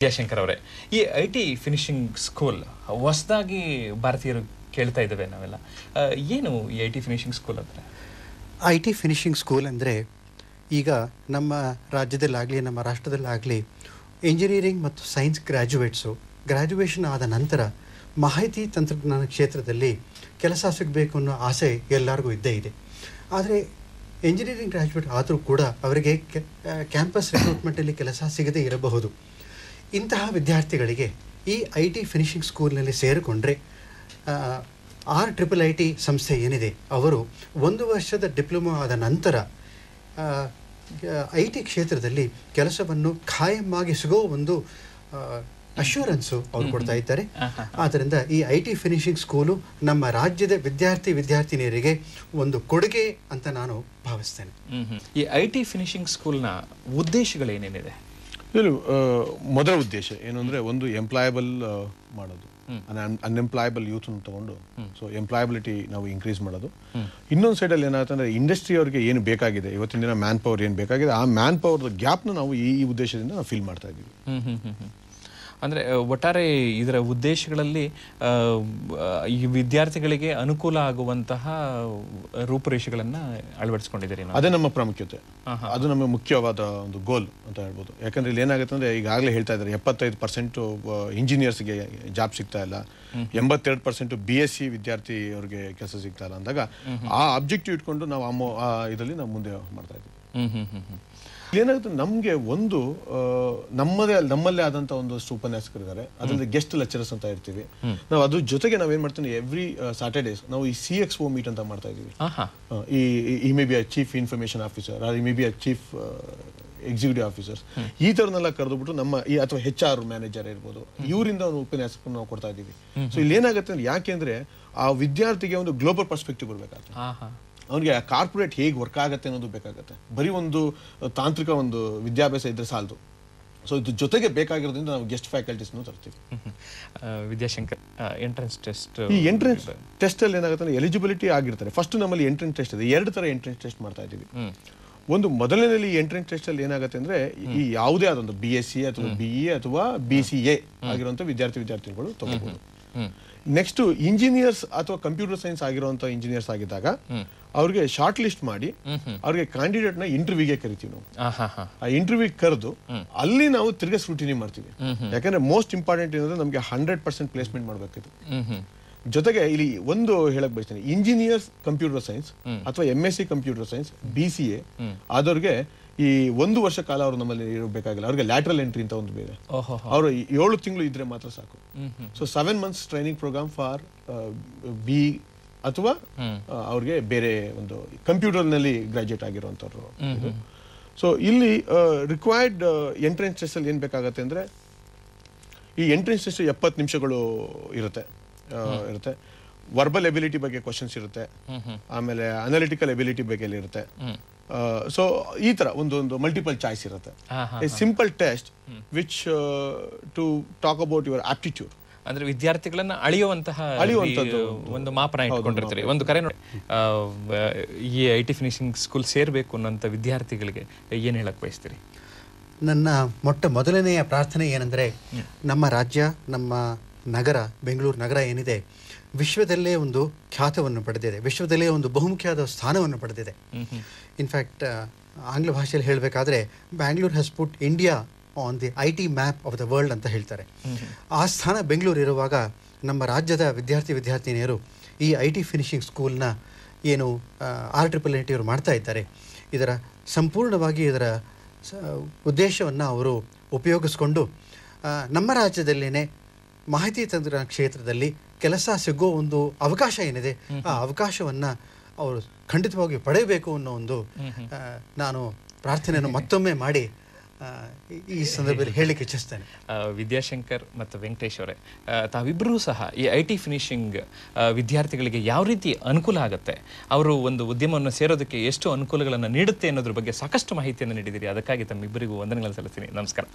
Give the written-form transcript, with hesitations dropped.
ವಿದ್ಯಾಶಂಕರ್ ಅವರೇ, ಈ IT finishing school ಹೊಸದಾಗಿ ಭಾರತೀಯರು ಕೇಳ್ತಾ ಇದ್ದೇವೆ ನಾವೆಲ್ಲ. ಏನು ಈ ಐಟಿ ಫಿನಿಶಿಂಗ್ ಸ್ಕೂಲ್ ಅಂದರೆ? ಐಟಿ ಫಿನಿಶಿಂಗ್ ಸ್ಕೂಲ್ ಅಂದರೆ ಈಗ ನಮ್ಮ ರಾಜ್ಯದಲ್ಲಾಗಲಿ ನಮ್ಮ ರಾಷ್ಟ್ರದಲ್ಲಾಗಲಿ ಇಂಜಿನಿಯರಿಂಗ್ ಮತ್ತು ಸೈನ್ಸ್ ಗ್ರ್ಯಾಜುಯೇಷನ್ ಆದ ನಂತರ ಮಾಹಿತಿ ತಂತ್ರಜ್ಞಾನ ಕ್ಷೇತ್ರದಲ್ಲಿ ಕೆಲಸ ಸಿಗಬೇಕು ಅನ್ನೋ ಆಸೆ ಎಲ್ಲರಿಗೂ ಇದ್ದೇ ಇದೆ. ಆದರೆ ಇಂಜಿನಿಯರಿಂಗ್ ಗ್ರ್ಯಾಜುಯೇಟ್ ಆದರೂ ಕೂಡ ಅವರಿಗೆ ಕ್ಯಾಂಪಸ್ ರಿಕ್ರೂಟ್ಮೆಂಟಲ್ಲಿ ಕೆಲಸ ಸಿಗದೇ ಇರಬಹುದು. ಇಂತಹ ವಿದ್ಯಾರ್ಥಿಗಳಿಗೆ ಈ ಐಟಿ ಫಿನಿಶಿಂಗ್ ಸ್ಕೂಲ್ನಲ್ಲಿ ಸೇರಿಕೊಂಡ್ರೆ RIIIT ಸಂಸ್ಥೆ ಏನಿದೆ ಅವರು 1 ವರ್ಷದ ಡಿಪ್ಲೊಮಾ ಆದ ನಂತರ ಐ ಟಿ ಕ್ಷೇತ್ರದಲ್ಲಿ ಕೆಲಸವನ್ನು ಖಾಯಮಾಗಿ ಸಿಗೋ ಒಂದು ಅಶ್ಯೂರೆನ್ಸು ಅವ್ರು ಕೊಡ್ತಾ ಇದ್ದಾರೆ. ಆದ್ದರಿಂದ ಈ ಐಟಿ ಫಿನಿಶಿಂಗ್ ಸ್ಕೂಲು ನಮ್ಮ ರಾಜ್ಯದ ವಿದ್ಯಾರ್ಥಿನಿಯರಿಗೆ ಒಂದು ಕೊಡುಗೆ ಅಂತ ನಾನು ಭಾವಿಸ್ತೇನೆ. ಈ ಐಟಿ ಫಿನಿಶಿಂಗ್ ಸ್ಕೂಲ್ನ ಉದ್ದೇಶಗಳೇನೇನಿದೆ? ಮೊದಲ ಉದ್ದೇಶ ಏನು ಅಂದರೆ, ಒಂದು ಎಂಪ್ಲಾಯಬಲ್ ಮಾಡೋದು, ಅನ್ಎಂಪ್ಲಾಯಬಲ್ ಯೂತ್ ತಗೊಂಡು ಸೊ ಎಂಪ್ಲಾಯಬಿಲಿಟಿ ನಾವು ಇನ್ಕ್ರೀಸ್ ಮಾಡೋದು. ಇನ್ನೊಂದು ಸೈಡಲ್ಲಿ ಏನಾಗುತ್ತೆ ಅಂದರೆ, ಇಂಡಸ್ಟ್ರಿ ಅವರಿಗೆ ಏನು ಬೇಕಾಗಿದೆ, ಇವತ್ತಿನ ದಿನ ಮ್ಯಾನ್ ಪವರ್ ಏನು ಬೇಕಾಗಿದೆ, ಆ ಮ್ಯಾನ್ ಪವರ್ ಗ್ಯಾಪ್ನ ನಾವು ಈ ಉದ್ದೇಶದಿಂದ ನಾವು ಫಿಲ್ ಮಾಡ್ತಾ ಇದ್ದೀವಿ. ಅಂದರೆ ಒಟ್ಟಾರೆ ಇದರ ಉದ್ದೇಶಗಳಲ್ಲಿ ಈ ವಿದ್ಯಾರ್ಥಿಗಳಿಗೆ ಅನುಕೂಲ ಆಗುವಂತಹ ರೂಪುರೇಷೆಗಳನ್ನು ಅಳವಡಿಸ್ಕೊಂಡಿದ್ದೀರಿ. ಅದೇ ನಮ್ಮ ಪ್ರಾಮುಖ್ಯತೆ, ಅದು ನಮ್ಮ ಮುಖ್ಯವಾದ ಒಂದು ಗೋಲ್ ಅಂತ ಹೇಳ್ಬೋದು. ಯಾಕಂದ್ರೆ ಇಲ್ಲಿ ಏನಾಗುತ್ತೆ ಅಂದರೆ, ಈಗಾಗಲೇ ಹೇಳ್ತಾ ಇದ್ದಾರೆ 75% ಇಂಜಿನಿಯರ್ಸ್ಗೆ ಜಾಬ್ ಸಿಗ್ತಾ ಇಲ್ಲ, 82% BSc ವಿದ್ಯಾರ್ಥಿ ಅವ್ರಿಗೆ ಕೆಲಸ ಸಿಗ್ತಾ ಇಲ್ಲ ಅಂದಾಗ ಆ ಅಬ್ಜೆಕ್ಟಿವ್ ಇಟ್ಕೊಂಡು ನಾವು ಇದರಲ್ಲಿ ನಾವು ಮುಂದೆ ಮಾಡ್ತಾ ಇದ್ದೀವಿ. ಏನಾಗುತ್ತೆ, ನಮಗೆ ಒಂದು ನಮ್ಮಲ್ಲೇ ಆದಂತ ಒಂದಷ್ಟು ಉಪನ್ಯಾಸಕರಿದ್ದಾರೆ, ಅದರಲ್ಲಿ ಗೆಸ್ಟ್ ಲೆಕ್ಚರರ್ಸ್ ಅಂತ ಇರ್ತೀವಿ ನಾವು. ಅದ್ರ ಜೊತೆಗೆ ನಾವೇನ್ ಮಾಡ್ತೀವಿ, ಎವ್ರಿ ಸ್ಯಾಟರ್ಡೇಸ್ ನಾವು ಈ CXO ಮೀಟ್ ಅಂತ ಮಾಡ್ತಾ ಇದೀವಿ. ಈ may be a chief information officer, may be a chief executive officers, ಈ ತರನೆಲ್ಲ ಕರೆದುಬಿಟ್ಟು ನಮ್ಮ ಅಥವಾ HR ಮ್ಯಾನೇಜರ್ ಇರ್ಬೋದು, ಇವರಿಂದ ಒಂದು ಉಪನ್ಯಾಸಕ ನಾವು ಕೊಡ್ತಾ ಇದ್ದೀವಿ. ಸೊ ಇಲ್ಲಿ ಏನಾಗುತ್ತೆ ಅಂದ್ರೆ, ಯಾಕೆಂದ್ರೆ ಆ ವಿದ್ಯಾರ್ಥಿಗೆ ಒಂದು ಗ್ಲೋಬಲ್ ಪರ್ಸ್ಪೆಕ್ಟಿವ್ ಬರಬೇಕಾಗ್ತದೆ. ಅವನಿಗೆ ಕಾರ್ಪೊರೇಟ್ ಹೇಗೆ ವರ್ಕ್ ಆಗುತ್ತೆ ಅನ್ನೋದು ಬೇಕಾಗುತ್ತೆ. ಬರೀ ಒಂದು ತಾಂತ್ರಿಕ ಒಂದು ವಿದ್ಯಾಭ್ಯಾಸ ಇದ್ರೆ ಸಾಲದು. ಸೊ ಇದ್ರ ಜೊತೆಗೆ ಬೇಕಾಗಿರೋದ್ರಿಂದ ನಾವು ಗೆಸ್ಟ್ ಫ್ಯಾಕಲ್ಟೀಸ್ನು ತರ್ತೀವಿ. ವಿದ್ಯಾಶಂಕರ್, ಎಂಟ್ರೆನ್ಸ್ ಟೆಸ್ಟ್, ಈ ಎಂಟ್ರೆನ್ಸ್ ಟೆಸ್ಟ್ ಅಲ್ಲಿ ಏನಾಗುತ್ತೆ, ಎಲಿಜಿಬಿಲಿಟಿ ಆಗಿರ್ತಾರೆ. ಫಸ್ಟ್ ನಮ್ಮಲ್ಲಿ ಎಂಟ್ರೆನ್ಸ್ ಟೆಸ್ಟ್ ಇದೆ, 2 ತರ ಎಂಟ್ರೆನ್ಸ್ ಟೆಸ್ಟ್ ಮಾಡ್ತಾ ಇದ್ದೀವಿ. ಒಂದು ಮೊದಲನೇದಲ್ಲಿ ಎಂಟ್ರೆನ್ಸ್ ಟೆಸ್ಟ್ ಅಲ್ಲಿ ಏನಾಗುತ್ತೆ ಅಂದ್ರೆ, ಈ ಯಾವುದೇ ಆದೊಂದು BSc ಅಥವಾ BE ಅಥವಾ BCA ಆಗಿರುವಂತ ವಿದ್ಯಾರ್ಥಿಗಳು ತಗೋಬಹುದು. ನೆಕ್ಸ್ಟ್ ಇಂಜಿನಿಯರ್ಸ್ ಅಥವಾ ಕಂಪ್ಯೂಟರ್ ಸೈನ್ಸ್ ಆಗಿರುವಂತ ಇಂಜಿನಿಯರ್ಸ್ ಆಗಿದ್ದಾಗ ಅವ್ರಿಗೆ ಶಾರ್ಟ್ ಲಿಸ್ಟ್ ಮಾಡಿ ಅವ್ರಿಗೆ ಕ್ಯಾಂಡಿಡೇಟ್ ನ ಇಂಟರ್ವ್ಯೂಗೆ ಕರಿತೀವಿ ನಾವು. ಆ ಇಂಟರ್ವ್ಯೂ ಕರೆದು ಅಲ್ಲಿ ನಾವು ತಿರ್ಗಾ ಸ್ಕ್ರೂಟಿನಿ ಮಾಡ್ತೀವಿ. ಯಾಕಂದ್ರೆ ಮೋಸ್ಟ್ ಇಂಪಾರ್ಟೆಂಟ್ ಏನಂದ್ರೆ, ನಮ್ಗೆ 100% ಪ್ಲೇಸ್ಮೆಂಟ್ ಮಾಡ್ಬೇಕಿತ್ತು. ಜೊತೆಗೆ ಇಲ್ಲಿ ಒಂದು ಹೇಳಕ್ ಬಯಸ್ತೇನೆ, ಇಂಜಿನಿಯರ್ಸ್ ಕಂಪ್ಯೂಟರ್ ಸೈನ್ಸ್ ಅಥವಾ MSc ಕಂಪ್ಯೂಟರ್ ಸೈನ್ಸ್ BCA ಆದವ್ರಿಗೆ ಈ 1 ವರ್ಷ ಕಾಲ ಅವರು ನಮ್ಮಲ್ಲಿ ಇರಬೇಕಾಗಿಲ್ಲ. ಅವ್ರಿಗೆ ಲ್ಯಾಟ್ರಲ್ ಎಂಟ್ರಿ ಅಂತ ಒಂದು ಬೇರೆ, ಅವರು 7 ತಿಂಗಳು ಇದ್ರೆ ಮಾತ್ರ ಸಾಕು. So 7 months training program for B ಅಥವಾ ಅವ್ರಿಗೆ ಬೇರೆ ಒಂದು ಕಂಪ್ಯೂಟರ್ ನಲ್ಲಿ ಗ್ರಾಜುಯೇಟ್ ಆಗಿರುವಂತವ್ರು. ಸೊ ಇಲ್ಲಿ ರಿಕ್ವೈರ್ಡ್ ಎಂಟ್ರೆನ್ಸ್ ಟೆಸ್ಟ್ ಅಲ್ಲಿ ಏನ್ ಬೇಕಾಗತ್ತೆ ಅಂದ್ರೆ, ಈ ಎಂಟ್ರೆನ್ಸ್ ಟೆಸ್ಟ್ 70 ನಿಮಿಷಗಳು ಇರುತ್ತೆ. ವರ್ಬಲ್ ಎಬಿಲಿಟಿ ಬಗ್ಗೆ ಕ್ವಶನ್ಸ್ ಇರುತ್ತೆ, ಆಮೇಲೆ ಅನಾಲಿಟಿಕಲ್ ಎಬಿಲಿಟಿ ಬಗ್ಗೆ ಇರುತ್ತೆ. ಸೊ ಈ ತರ ಒಂದು ಮಲ್ಟಿಪಲ್ ಚಾಯ್ಸ್ ಇರುತ್ತೆ. A simple test which to talk about your aptitude, ಅಂದ್ರೆ ವಿದ್ಯಾರ್ಥಿಗಳನ್ನ ಅಳಿಯುವಂತಹ ಒಂದು ಮಾಪನ ಇಟ್ಕೊಂಡಿರ್ತೀರಿ. ಒಂದು ಕರೆ ನೋಡಿ, ಈ ಐಟಿ ಫಿನಿಶಿಂಗ್ ಸ್ಕೂಲ್ ಸೇರ್ಬೇಕು ಅನ್ನೋಂಥ ವಿದ್ಯಾರ್ಥಿಗಳಿಗೆ ಏನ್ ಹೇಳಕ್ ಬಯಸ್ತೀರಿ? ನನ್ನ ಮೊದಲನೆಯ ಪ್ರಾರ್ಥನೆ ಏನಂದ್ರೆ, ನಮ್ಮ ರಾಜ್ಯ, ನಮ್ಮ ನಗರ, ಬೆಂಗಳೂರು ನಗರ ಏನಿದೆ, ವಿಶ್ವದಲ್ಲೇ ಒಂದು ಖ್ಯಾತವನ್ನು ಪಡೆದಿದೆ, ವಿಶ್ವದಲ್ಲೇ ಒಂದು ಬಹುಮುಖ್ಯವಾದ ಸ್ಥಾನವನ್ನು ಪಡೆದಿದೆ. ಇನ್ಫ್ಯಾಕ್ಟ್ ಆಂಗ್ಲ ಭಾಷೆಯಲ್ಲಿ ಹೇಳಬೇಕಾದ್ರೆ, Bangalore has put India on the IT map of the world ಅಂತ ಹೇಳ್ತಾರೆ. ಆ ಸ್ಥಾನ ಬೆಂಗಳೂರು ಇರುವಾಗ ನಮ್ಮ ರಾಜ್ಯದ ವಿದ್ಯಾರ್ಥಿನಿಯರು ಈ ಐಟಿ ಫಿನಿಶಿಂಗ್ ಸ್ಕೂಲ್ನ ಏನು RIIIT ಅವರು ಮಾಡ್ತಾ ಇದ್ದಾರೆ, ಇದರ ಸಂಪೂರ್ಣವಾಗಿ ಇದರ ಉದ್ದೇಶವನ್ನು ಅವರು ಉಪಯೋಗಿಸ್ಕೊಂಡು ನಮ್ಮ ರಾಜ್ಯದಲ್ಲೇ ಮಾಹಿತಿ ತಂತ್ರಜ್ಞಾನ ಕ್ಷೇತ್ರದಲ್ಲಿ ಕೆಲಸ ಸಿಗೋ ಒಂದು ಅವಕಾಶ ಏನಿದೆ, ಆ ಅವಕಾಶವನ್ನು ಅವರು ಖಂಡಿತವಾಗಿ ಪಡೆಯಬೇಕು ಅನ್ನೋ ಒಂದು ನಾನು ಪ್ರಾರ್ಥನೆಯನ್ನು ಮತ್ತೊಮ್ಮೆ ಮಾಡಿ ಈ ಸಂದರ್ಭದಲ್ಲಿ ಹೇಳಲಿಕ್ಕೆ ಇಚ್ಛಿಸ್ತೇನೆ. ವಿದ್ಯಾಶಂಕರ್ ಮತ್ತು ವೆಂಕಟೇಶ್ ಅವರೇ, ತಾವಿಬ್ಬರೂ ಸಹ ಈ ಐಟಿ ಫಿನಿಶಿಂಗ್ ವಿದ್ಯಾರ್ಥಿಗಳಿಗೆ ಯಾವ ರೀತಿ ಅನುಕೂಲ ಆಗುತ್ತೆ, ಅವರು ಒಂದು ಉದ್ಯಮವನ್ನು ಸೇರೋದಕ್ಕೆ ಎಷ್ಟು ಅನುಕೂಲಗಳನ್ನು ನೀಡುತ್ತೆ ಅನ್ನೋದ್ರ ಬಗ್ಗೆ ಸಾಕಷ್ಟು ಮಾಹಿತಿಯನ್ನು ನೀಡಿದ್ದೀರಿ. ಅದಕ್ಕಾಗಿ ತಮ್ಮಿಬ್ಬರಿಗೂ ವಂದನೆಗಳನ್ನು ಸಲ್ಲಿಸ್ತೀನಿ. ನಮಸ್ಕಾರ.